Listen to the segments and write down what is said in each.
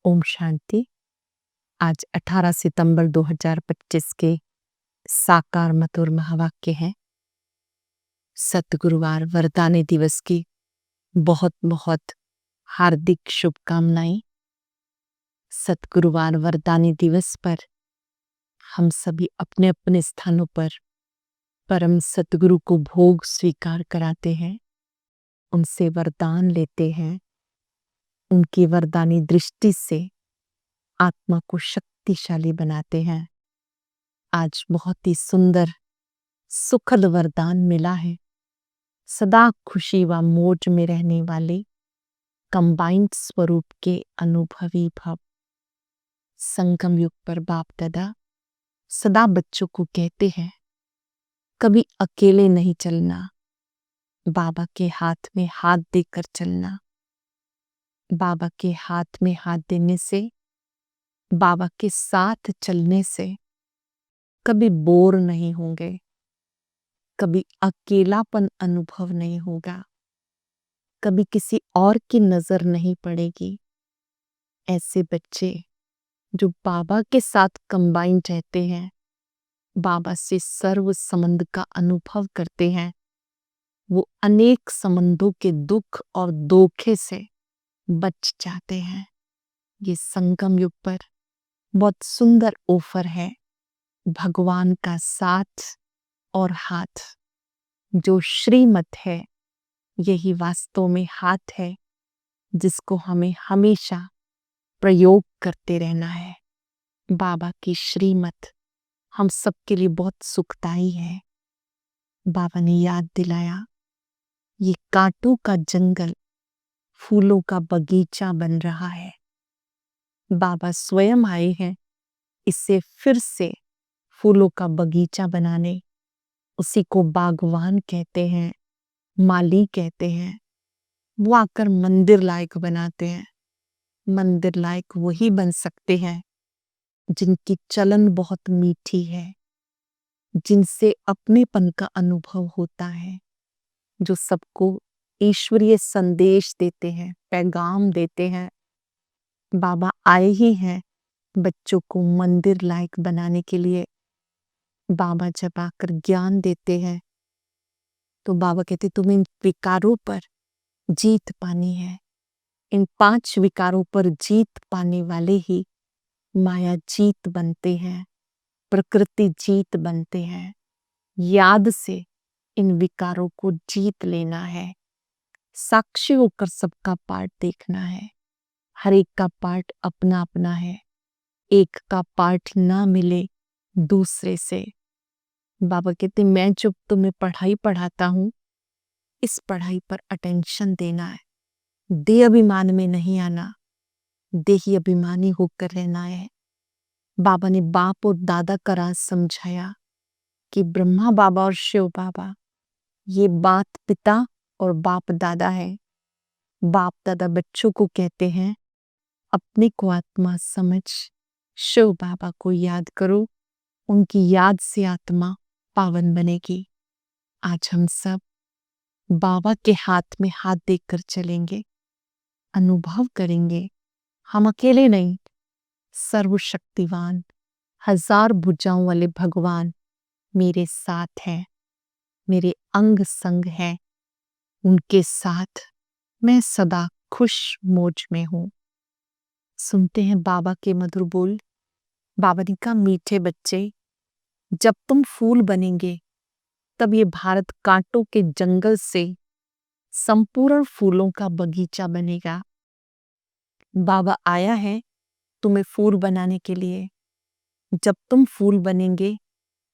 ओम शांति। आज 18 सितंबर 2025 के साकार मधुर महावाक्य हैं। सतगुरुवार वरदानी दिवस की बहुत बहुत हार्दिक शुभकामनाएं। सतगुरुवार वरदानी दिवस पर हम सभी अपने अपने स्थानों पर परम सतगुरु को भोग स्वीकार कराते हैं, उनसे वरदान लेते हैं, उनकी वरदानी दृष्टि से आत्मा को शक्तिशाली बनाते हैं। आज बहुत ही सुंदर सुखद वरदान मिला है। सदा खुशी व मौज में रहने वाले कंबाइंड स्वरूप के अनुभवी भव। संगम युग पर बाप दादा सदा बच्चों को कहते हैं, कभी अकेले नहीं चलना, बाबा के हाथ में हाथ देकर चलना। बाबा के हाथ में हाथ देने से, बाबा के साथ चलने से कभी बोर नहीं होंगे, कभी अकेलापन अनुभव नहीं होगा, कभी किसी और की नजर नहीं पड़ेगी। ऐसे बच्चे जो बाबा के साथ कंबाइन रहते हैं, बाबा से सर्व संबंध का अनुभव करते हैं, वो अनेक संबंधों के दुख और धोखे से बच जाते हैं। ये संगम युग पर बहुत सुंदर ऑफर है। भगवान का साथ और हाथ, जो श्रीमत है, यही वास्तव में हाथ है जिसको हमें हमेशा प्रयोग करते रहना है। बाबा की श्रीमत हम सबके लिए बहुत सुखदाई है। बाबा ने याद दिलाया, ये कांटों का जंगल फूलों का बगीचा बन रहा है। बाबा स्वयं आए हैं इसे फिर से फूलों का बगीचा बनाने। उसी को बागवान कहते हैं, माली कहते हैं। वो आकर मंदिर लायक बनाते हैं। मंदिर लायक वही बन सकते हैं जिनकी चलन बहुत मीठी है, जिनसे अपनेपन का अनुभव होता है, जो सबको ईश्वरीय संदेश देते हैं, पैगाम देते हैं। बाबा आए ही हैं बच्चों को मंदिर लायक बनाने के लिए। बाबा जब आकर ज्ञान देते हैं तो बाबा कहते, तुम्हें इन विकारों पर जीत पानी है। इन 5 विकारों पर जीत पाने वाले ही माया जीत बनते हैं, प्रकृति जीत बनते हैं। याद से इन विकारों को जीत लेना है। साक्षी होकर सबका पार्ट देखना है। हर एक का पार्ट अपना अपना है। एक का पार्ट ना मिले दूसरे से। बाबा कहते, मैं जब तुम्हें पढ़ाई पढ़ाता हूं, इस पढ़ाई पर अटेंशन देना है। देह अभिमान में नहीं आना, देही अभिमानी होकर रहना है। बाबा ने बाप और दादा का राज समझाया कि ब्रह्मा बाबा और शिव बाबा, ये बात पिता और बाप दादा है। बाप दादा बच्चों को कहते हैं, अपने को आत्मा समझ शिव बाबा को याद करो, उनकी याद से आत्मा पावन बनेगी। आज हम सब बाबा के हाथ में हाथ देकर चलेंगे, अनुभव करेंगे हम अकेले नहीं, सर्वशक्तिवान 1000 भुजाओं वाले भगवान मेरे साथ हैं, मेरे अंग संग हैं। उनके साथ मैं सदा खुश मौज में हूं। सुनते हैं बाबा के मधुर बोल। बाबा ने कहा, मीठे बच्चे, जब तुम फूल बनेंगे तब ये भारत कांटों के जंगल से संपूर्ण फूलों का बगीचा बनेगा। बाबा आया है तुम्हें फूल बनाने के लिए। जब तुम फूल बनेंगे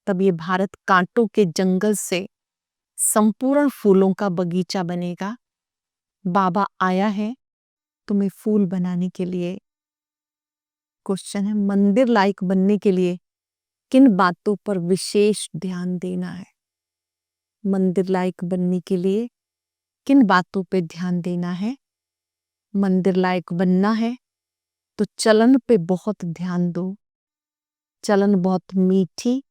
तब ये भारत कांटों के जंगल से संपूर्ण फूलों का बगीचा बनेगा। बाबा आया है तुम्हें फूल बनाने के लिए। क्वेश्चन है, मंदिर लायक बनने के लिए किन बातों पर विशेष ध्यान देना है? मंदिर लायक बनने के लिए किन बातों पे ध्यान देना है? मंदिर लायक बनना है तो चलन पे बहुत ध्यान दो। चलन बहुत मीठी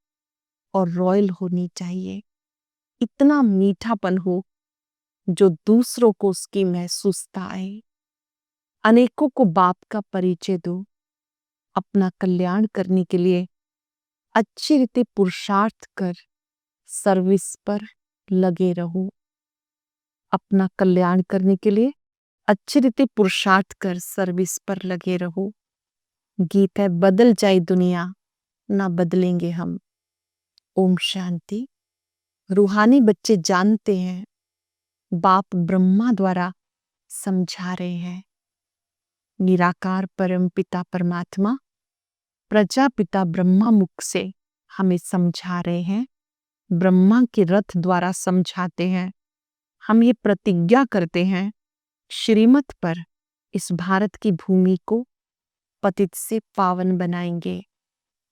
और रॉयल होनी चाहिए। इतना मीठापन हो जो दूसरों को उसकी महसूसता आए। अनेकों को बाप का परिचय दो। अपना कल्याण करने के लिए अच्छी रीति पुरुषार्थ कर सर्विस पर लगे रहो। अपना कल्याण करने के लिए अच्छी रीति पुरुषार्थ कर सर्विस पर लगे रहो। गीत है, बदल जाए दुनिया ना बदलेंगे हम। ओम शांति। रूहानी बच्चे जानते हैं बाप ब्रह्मा द्वारा समझा रहे हैं। निराकार परम पिता परमात्मा प्रजापिता ब्रह्मा मुख से हमें समझा रहे हैं। ब्रह्मा के रथ द्वारा समझाते हैं। हम ये प्रतिज्ञा करते हैं श्रीमत पर इस भारत की भूमि को पतित से पावन बनाएंगे।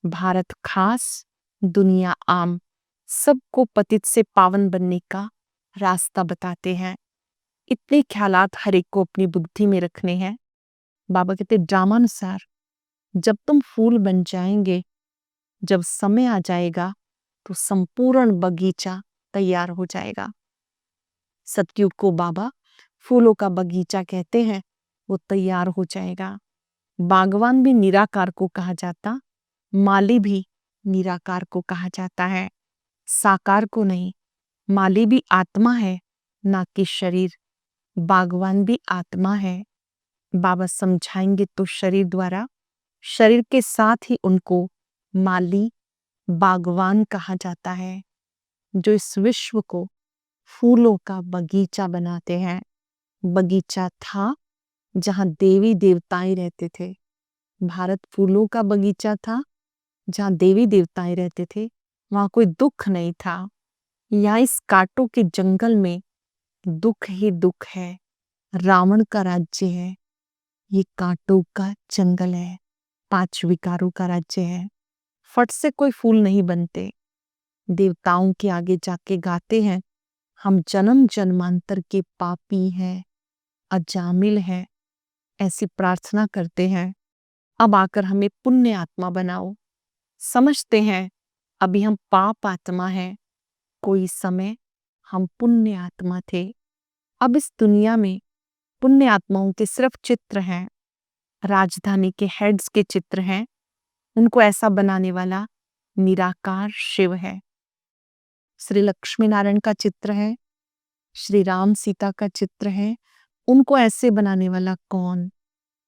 भारत खास, दुनिया आम, सबको पतित से पावन बनने का रास्ता बताते हैं। इतने ख्यालात हर एक को अपनी बुद्धि में रखने हैं। बाबा कहते ड्रामानुसार जब तुम फूल बन जाएंगे, जब समय आ जाएगा तो संपूर्ण बगीचा तैयार हो जाएगा। सतयुग को बाबा फूलों का बगीचा कहते हैं, वो तैयार हो जाएगा। बागवान भी निराकार को कहा जाता, माली भी निराकार को कहा जाता है, साकार को नहीं। माली भी आत्मा है, ना कि शरीर। बागवान भी आत्मा है। बाबा समझाएंगे तो शरीर द्वारा, शरीर के साथ ही उनको माली बागवान कहा जाता है, जो इस विश्व को फूलों का बगीचा बनाते हैं। बगीचा था जहां देवी देवताएं रहते थे। भारत फूलों का बगीचा था जहां देवी देवताएं रहते थे। वहां कोई दुख नहीं था। यहाँ इस कांटों के जंगल में दुख ही दुख है। रावण का राज्य है, ये कांटों का जंगल है। 5 विकारों का राज्य है। फट से कोई फूल नहीं बनते। देवताओं के आगे जाके गाते हैं, हम जन्म जन्मांतर के पापी हैं, अजामिल हैं। ऐसी प्रार्थना करते हैं, अब आकर हमें पुण्य आत्मा बनाओ। समझते हैं अभी हम पाप आत्मा हैं, कोई समय हम पुण्य आत्मा थे। अब इस दुनिया में पुण्य आत्माओं के सिर्फ चित्र हैं, राजधानी के हेड्स के चित्र हैं। उनको ऐसा बनाने वाला निराकार शिव है। श्री लक्ष्मी नारायण का चित्र है, श्री राम सीता का चित्र है। उनको ऐसे बनाने वाला कौन?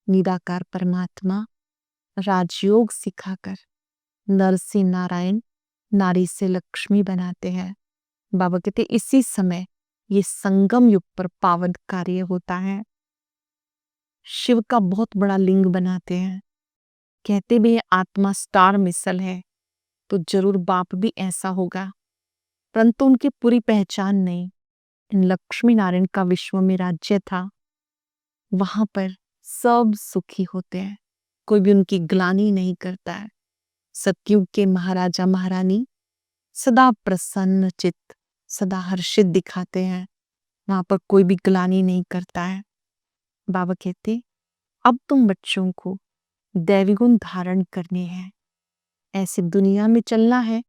निराकार परमात्मा। राजयोग सिखाकर नर से नारायण, नारी से लक्ष्मी बनाते हैं। बाबा कहते इसी समय ये संगम युग पर पावन कार्य होता है। शिव का बहुत बड़ा लिंग बनाते हैं। कहते भी आत्मा स्टार मिसल है, तो जरूर बाप भी ऐसा होगा, परंतु उनकी पूरी पहचान नहीं। लक्ष्मी नारायण का विश्व में राज्य था, वहां पर सब सुखी होते हैं, कोई भी उनकी ग्लानि नहीं करता है। सतयुग के महाराजा महारानी सदा प्रसन्न चित्त, सदा हर्षित दिखाते हैं, वहां पर कोई भी ग्लानि नहीं करता है। बाबा कहते अब तुम बच्चों को दैवी गुण धारण करने हैं। ऐसी दुनिया में चलना है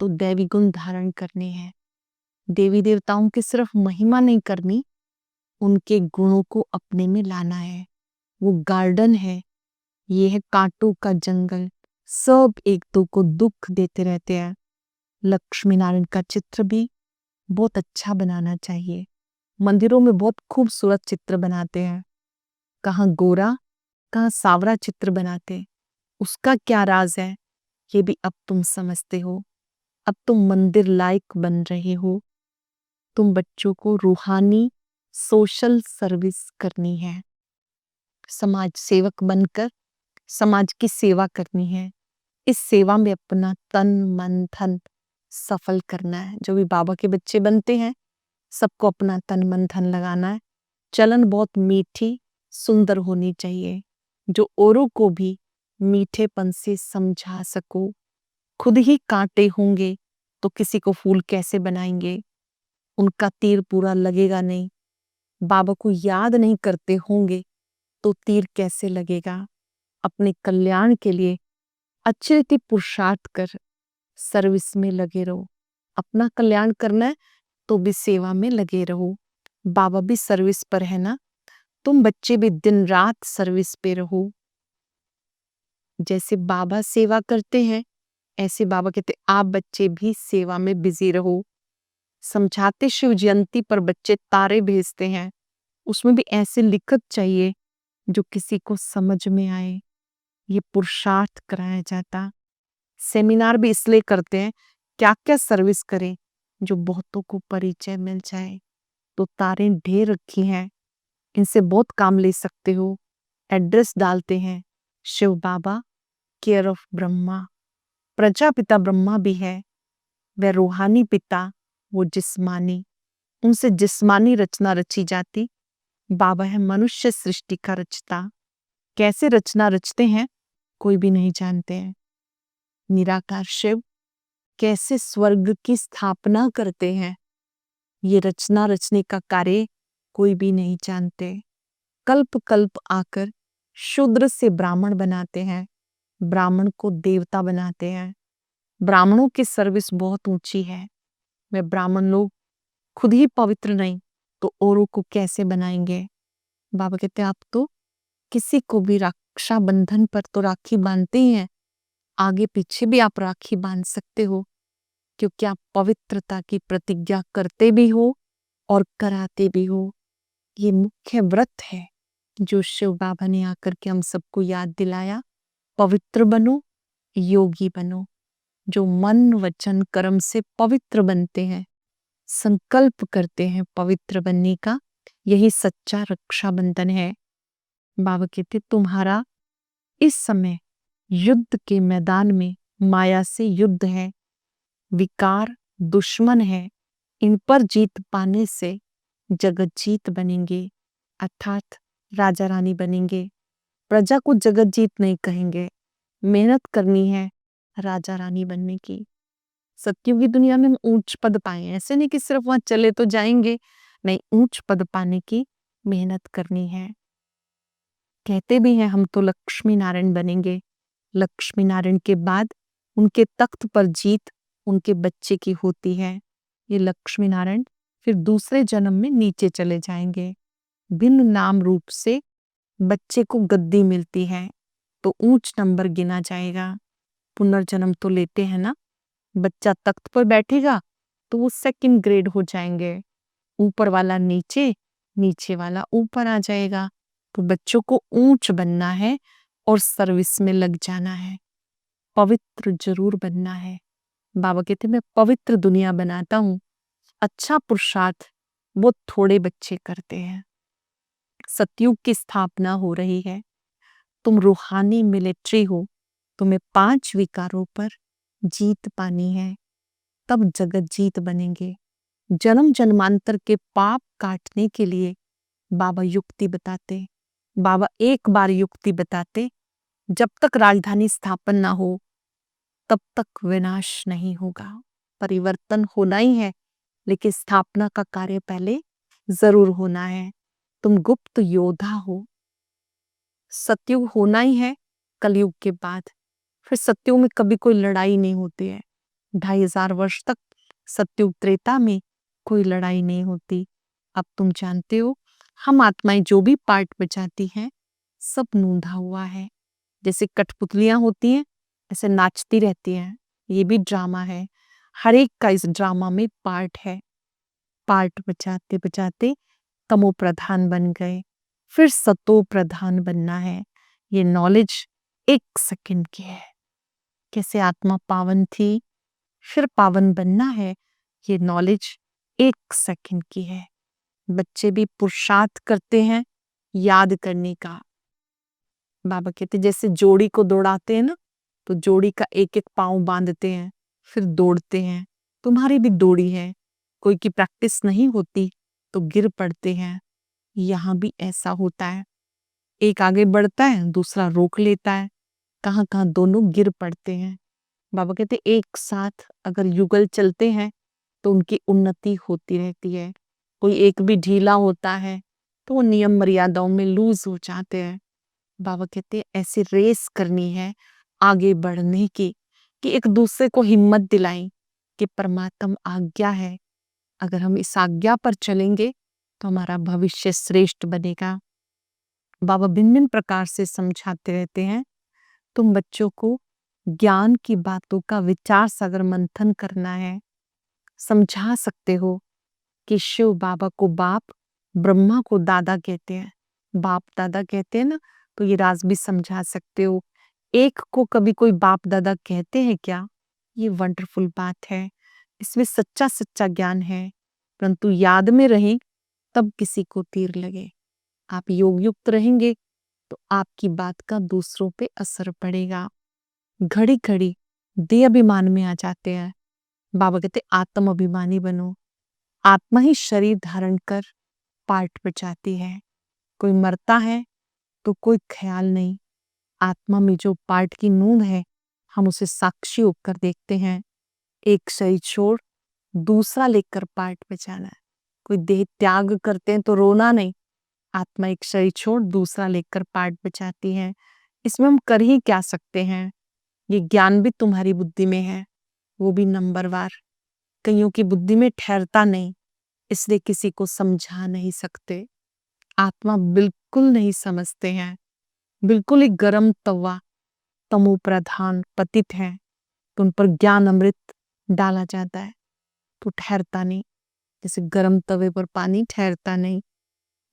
तो दैवी गुण धारण करने हैं। देवी देवताओं की सिर्फ महिमा नहीं करनी, उनके गुणों को अपने में लाना है। वो गार्डन है, ये है कांटों का जंगल, सब एक दो को दुख देते रहते हैं। लक्ष्मी नारायण का चित्र भी बहुत अच्छा बनाना चाहिए। मंदिरों में बहुत खूबसूरत चित्र बनाते हैं, कहाँ गोरा कहाँ सावरा चित्र बनाते। उसका क्या राज है ये भी अब तुम समझते हो। अब तुम मंदिर लायक बन रहे हो। तुम बच्चों को रूहानी सोशल सर्विस करनी है, समाज सेवक बनकर समाज की सेवा करनी है। इस सेवा में अपना तन मन धन सफल करना है। जो भी बाबा के बच्चे बनते हैं, सबको अपना तन मन धन लगाना है। चलन बहुत मीठी सुंदर होनी चाहिए, जो औरों को भी मीठेपन से समझा सको। खुद ही कांटे होंगे तो किसी को फूल कैसे बनाएंगे? उनका तीर पूरा लगेगा नहीं। बाबा को याद नहीं करते होंगे तो तीर कैसे लगेगा? अपने कल्याण के लिए अच्छी रीति पुरुषार्थ कर सर्विस में लगे रहो। अपना कल्याण करना है तो भी सेवा में लगे रहो। बाबा भी सर्विस पर है ना, तुम बच्चे भी दिन रात सर्विस पे रहो। जैसे बाबा सेवा करते हैं, ऐसे बाबा कहते आप बच्चे भी सेवा में बिजी रहो। समझाते शिव जयंती पर बच्चे तारे भेजते हैं, उसमें भी ऐसे लिखत चाहिए जो किसी को समझ में आए। ये पुरुषार्थ कराया जाता। सेमिनार भी इसलिए करते हैं, क्या क्या सर्विस करें जो बहुतों को परिचय मिल जाए। तो तारें ढेर रखी हैं, इनसे बहुत काम ले सकते हो। एड्रेस डालते हैं, शिव बाबा केयर ऑफ ब्रह्मा। प्रजापिता ब्रह्मा भी है, वह रूहानी पिता, वो जिस्मानी। उनसे जिस्मानी रचना रची जाती। बाबा है मनुष्य सृष्टि का रचता। कैसे रचना रचते हैं कोई भी नहीं जानते हैं। निराकार शिव कैसे स्वर्ग की स्थापना करते हैं, ये रचना रचने का कार्य कोई भी नहीं जानते। कल्प कल्प आकर शूद्र से ब्राह्मण बनाते हैं, ब्राह्मण को देवता बनाते हैं। ब्राह्मणों की सर्विस बहुत ऊंची है। वे ब्राह्मण लोग खुद ही पवित्र नहीं तो औरों को कैसे बनाएंगे। बाबा कहते आप तो किसी को भी रक्षा बंधन पर तो राखी बांधते ही हैं, आगे पीछे भी आप राखी बांध सकते हो, क्योंकि आप पवित्रता की प्रतिज्ञा करते भी हो और कराते भी हो। ये मुख्य व्रत है जो शिव बाबा ने आकर के हम सबको याद दिलाया। पवित्र बनो, योगी बनो। जो मन वचन कर्म से पवित्र बनते हैं, संकल्प करते हैं पवित्र बनने का, यही सच्चा रक्षाबंधन है। बाबा कहते तुम्हारा इस समय युद्ध के मैदान में माया से युद्ध है, विकार दुश्मन है, इन पर जीत पाने से जगत जीत बनेंगे, अर्थात राजा रानी बनेंगे। प्रजा को जगत जीत नहीं कहेंगे, मेहनत करनी है राजा रानी बनने की। सत्युग की दुनिया में हम ऊंच पद पाए, ऐसे नहीं कि सिर्फ वहां चले तो जाएंगे, नहीं, ऊंच पद पाने की मेहनत करनी है। कहते भी हैं हम तो लक्ष्मी नारायण बनेंगे। लक्ष्मी नारायण के बाद उनके तख्त पर जीत उनके बच्चे की होती है। ये लक्ष्मी नारायण फिर दूसरे जन्म में नीचे चले जाएंगे। भिन्न नाम रूप से बच्चे को गद्दी मिलती है तो ऊंच नंबर गिना जाएगा। पुनर्जन्म तो लेते हैं ना, बच्चा तख्त पर बैठेगा तो वो सेकंड ग्रेड हो जाएंगे, ऊपर वाला नीचे, नीचे वाला ऊपर आ जाएगा। तो बच्चों को ऊंच बनना है और सर्विस में लग जाना है, पवित्र जरूर बनना है। बाबा कहते मैं पवित्र दुनिया बनाता हूँ। अच्छा पुरुषार्थ वो थोड़े बच्चे करते हैं। सतयुग की स्थापना हो रही है, तुम रूहानी मिलिट्री हो, तुम्हें 5 विकारों पर जीत पानी है, तब जगत जीत बनेंगे। जन्म जन्मांतर के पाप काटने के लिए बाबा युक्ति बताते। बाबा एक बार युक्ति बताते, जब तक राजधानी स्थापन ना हो तब तक विनाश नहीं होगा। परिवर्तन होना ही है, लेकिन स्थापना का कार्य पहले जरूर होना है। तुम गुप्त योद्धा हो। सतयुग होना ही है कलयुग के बाद। फिर सतयुग में कभी कोई लड़ाई नहीं होती है। 2500 वर्ष तक सतयुग त्रेता में कोई लड़ाई नहीं होती। अब तुम जानते हो हम आत्माएं जो भी पार्ट बचाती हैं सब नूंधा हुआ है। जैसे कठपुतलियां होती हैं ऐसे नाचती रहती हैं, ये भी ड्रामा है। हर एक का इस ड्रामा में पार्ट है। पार्ट बचाते बचाते तमो प्रधान बन गए, फिर सतो प्रधान बनना है। ये नॉलेज 1 सेकंड की है। कैसे आत्मा पावन थी फिर पावन बनना है, ये नॉलेज 1 सेकंड की है। बच्चे भी पुरुषार्थ करते हैं याद करने का। बाबा कहते जैसे जोड़ी को दौड़ाते हैं ना, तो जोड़ी का एक एक पांव बांधते हैं फिर दौड़ते हैं। तुम्हारी भी दौड़ी है, कोई की प्रैक्टिस नहीं होती तो गिर पड़ते हैं। यहाँ भी ऐसा होता है, एक आगे बढ़ता है दूसरा रोक लेता है, कहाँ कहाँ दोनों गिर पड़ते हैं। बाबा कहते एक साथ अगर युगल चलते हैं तो उनकी उन्नति होती रहती है। कोई एक भी ढीला होता है तो वो नियम मर्यादाओं में लूज हो जाते हैं। बाबा कहते ऐसे रेस करनी है आगे बढ़ने की, कि एक दूसरे को हिम्मत दिलाएं कि परमात्मा आज्ञा है, अगर हम इस आज्ञा पर चलेंगे तो हमारा भविष्य श्रेष्ठ बनेगा। बाबा भिन्न-भिन्न प्रकार से समझाते रहते हैं। तुम बच्चों को ज्ञान की बातों का विचार सागर मंथन करना है। समझा सकते हो कि शिव बाबा को बाप, ब्रह्मा को दादा कहते हैं। बाप दादा कहते हैं ना, तो ये राज भी समझा सकते हो। एक को कभी कोई बाप दादा कहते हैं क्या? ये वंडरफुल बात है। इसमें सच्चा ज्ञान है, परंतु याद में रहे तब किसी को तीर लगे। आप योग युक्त रहेंगे तो आपकी बात का दूसरों पे असर पड़ेगा। घड़ी घड़ी देह अभिमान में आ जाते हैं। बाबा कहते आत्म अभिमानी बनो। आत्मा ही शरीर धारण कर पार्ट पर जाती है। कोई मरता है तो कोई ख्याल नहीं। आत्मा में जो पार्ट की नींद है, हम उसे साक्षी होकर देखते हैं। एक शरीर छोड़ दूसरा लेकर पार्ट पे जाना है। कोई देह त्याग करते हैं तो रोना नहीं। आत्मा एक शरीर छोड़ दूसरा लेकर पार्ट पे जाती है। इसमें हम कर ही क्या सकते हैं? ये ज्ञान भी तुम्हारी बुद्धि में है, वो भी नंबरवार। कईयों की बुद्धि में ठहरता नहीं, इसलिए किसी को समझा नहीं सकते। आत्मा बिल्कुल नहीं समझते हैं। बिल्कुल ही गरम तवा, तमो प्रधान पतित है, तो उन पर ज्ञान अमृत डाला जाता है तो ठहरता नहीं। जैसे गरम तवे पर पानी ठहरता नहीं।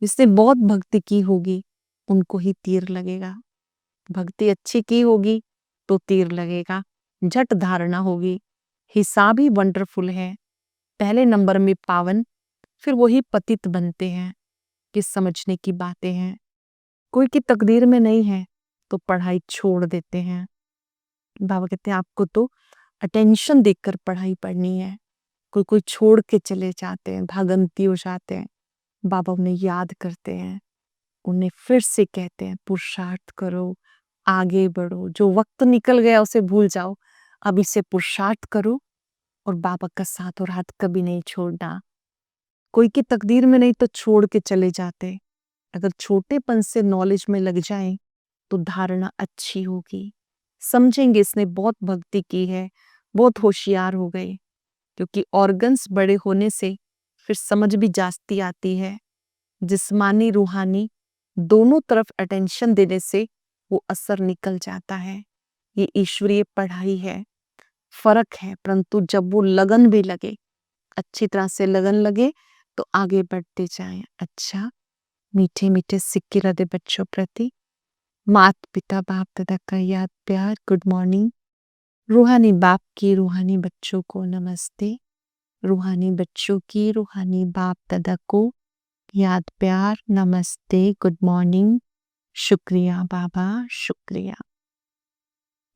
जिसने बहुत भक्ति की होगी उनको ही तीर लगेगा। भक्ति अच्छी की होगी तो तीर लगेगा। झट धारणा होगी। हिसाब ही वंडरफुल है। पहले नंबर में पावन, फिर वही पतित बनते हैं। कि समझने की बातें हैं। कोई की तकदीर में नहीं है तो पढ़ाई छोड़ देते हैं। बाबा कहते हैं आपको तो अटेंशन देकर पढ़ाई पढ़नी है। कोई कोई छोड़ के चले जाते हैं, भागंती हो जाते हैं। बाबा उन्हें याद करते हैं, उन्हें फिर से कहते हैं पुरुषार्थ करो, आगे बढ़ो। जो वक्त निकल गया उसे भूल जाओ, अब इसे पुरुषार्थ करो और बाबा का साथ और हाथ कभी नहीं छोड़ना। कोई की तकदीर में नहीं तो छोड़ के चले जाते। अगर छोटेपन से नॉलेज में लग जाएं तो धारणा अच्छी होगी। समझेंगे इसने बहुत भक्ति की है, बहुत होशियार हो गए। क्योंकि ऑर्गन्स बड़े होने से फिर समझ भी जास्ती आती है। जिस्मानी रूहानी दोनों तरफ अटेंशन देने से वो असर निकल जाता है। ये ईश्वरीय पढ़ाई है। फर्क है, परंतु जब वो लगन भी लगे, अच्छी तरह से लगन लगे तो आगे बढ़ते जाएं। अच्छा, मीठे मीठे सिक्के रदे बच्चों प्रति मात पिता बाप दादा का याद प्यार गुड मॉर्निंग। रूहानी बाप की रूहानी बच्चों को नमस्ते। रूहानी बच्चों की रूहानी बाप दादा को याद प्यार नमस्ते गुड मॉर्निंग। शुक्रिया बाबा, शुक्रिया।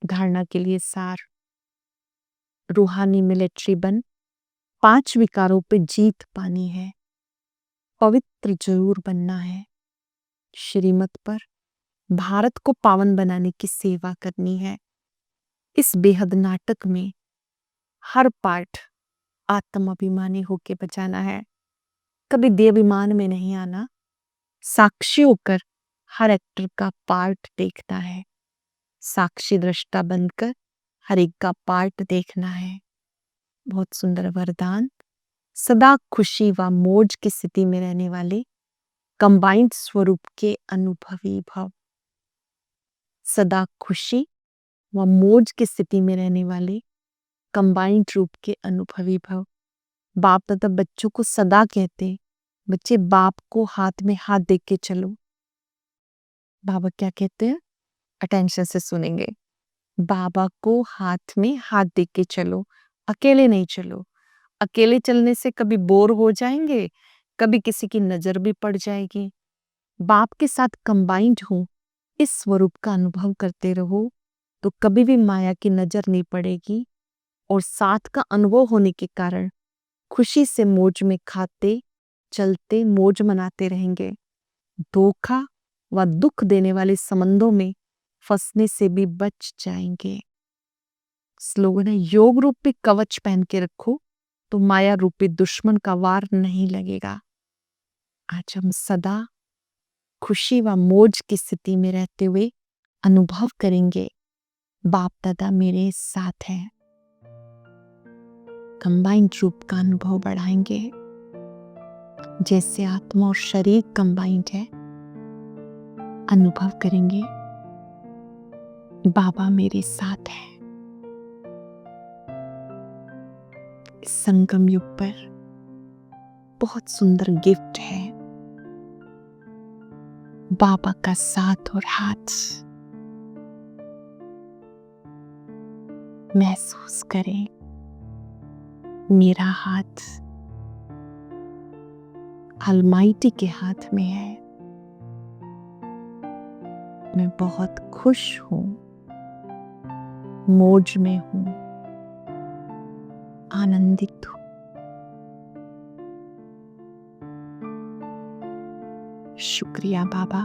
धारणा के लिए सार। रूहानी मिलिट्री बन 5 विकारों पे जीत पानी है। पवित्र जरूर बनना है। श्रीमत पर भारत को पावन बनाने की सेवा करनी है। इस बेहद नाटक में हर पार्ट आत्म अभिमानी होके बचाना है। कभी देवाभिमान में नहीं आना। साक्षी होकर हर एक्टर का पार्ट देखना है। साक्षी दृष्टा बनकर हर एक का पार्ट देखना है। बहुत सुंदर वरदान। सदा खुशी व मौज की स्थिति में रहने वाले कंबाइंड स्वरूप के अनुभवी भव। सदा खुशी व मौज की स्थिति में रहने वाले कंबाइंड रूप के अनुभवी भव। बाप दादा बच्चों को सदा कहते, बच्चे बाप को हाथ में हाथ दे के चलो। बाबा क्या कहते हैं? अटेंशन से सुनेंगे। बाबा को हाथ में हाथ दे के चलो, अकेले नहीं चलो। अकेले चलने से कभी बोर हो जाएंगे, कभी किसी की नजर भी पड़ जाएगी। बाप के साथ कंबाइंड हो, इस स्वरूप का अनुभव करते रहो तो कभी भी माया की नजर नहीं पड़ेगी। और साथ का अनुभव होने के कारण खुशी से मौज में खाते चलते मौज मनाते रहेंगे। धोखा व दुख देने वाले संबंधों में फंसने से भी बच जाएंगे। स्लोगन है योग रूपी कवच पहन के रखो तो माया रूपी दुश्मन का वार नहीं लगेगा। आज हम सदा खुशी व मौज की स्थिति में रहते हुए अनुभव करेंगे बाप दादा मेरे साथ हैं। कंबाइंड रूप का अनुभव बढ़ाएंगे। जैसे आत्मा और शरीर कंबाइंड है, अनुभव करेंगे बाबा मेरे साथ हैं। इस संगम युग पर बहुत सुंदर गिफ्ट है बाबा का साथ और हाथ। महसूस करें मेरा हाथ अलमाइटी के हाथ में है। मैं बहुत खुश हूं, मौज में हूं, आनंदित हूं। शुक्रिया बाबा,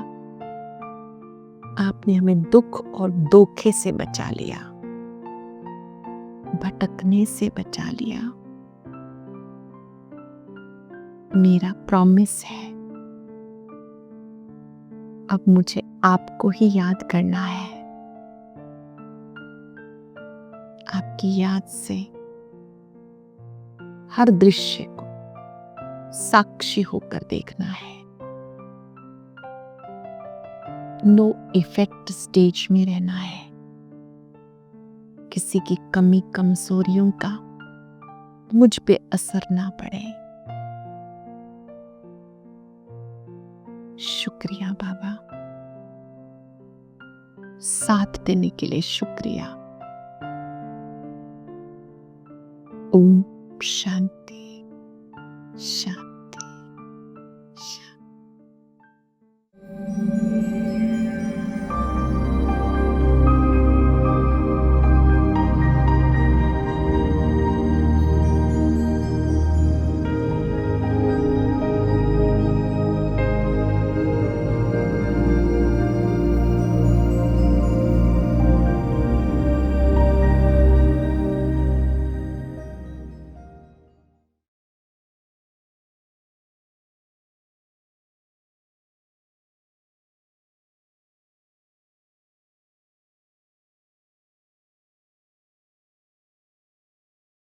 आपने हमें दुख और धोखे से बचा लिया, भटकने से बचा लिया। मेरा प्रॉमिस है अब मुझे आपको ही याद करना है। आपकी याद से हर दृश्य को साक्षी होकर देखना है। नो इफेक्ट स्टेज में रहना है। किसी की कमी कमजोरियों का मुझ पे असर ना पड़े। शुक्रिया बाबा, साथ देने के लिए शुक्रिया।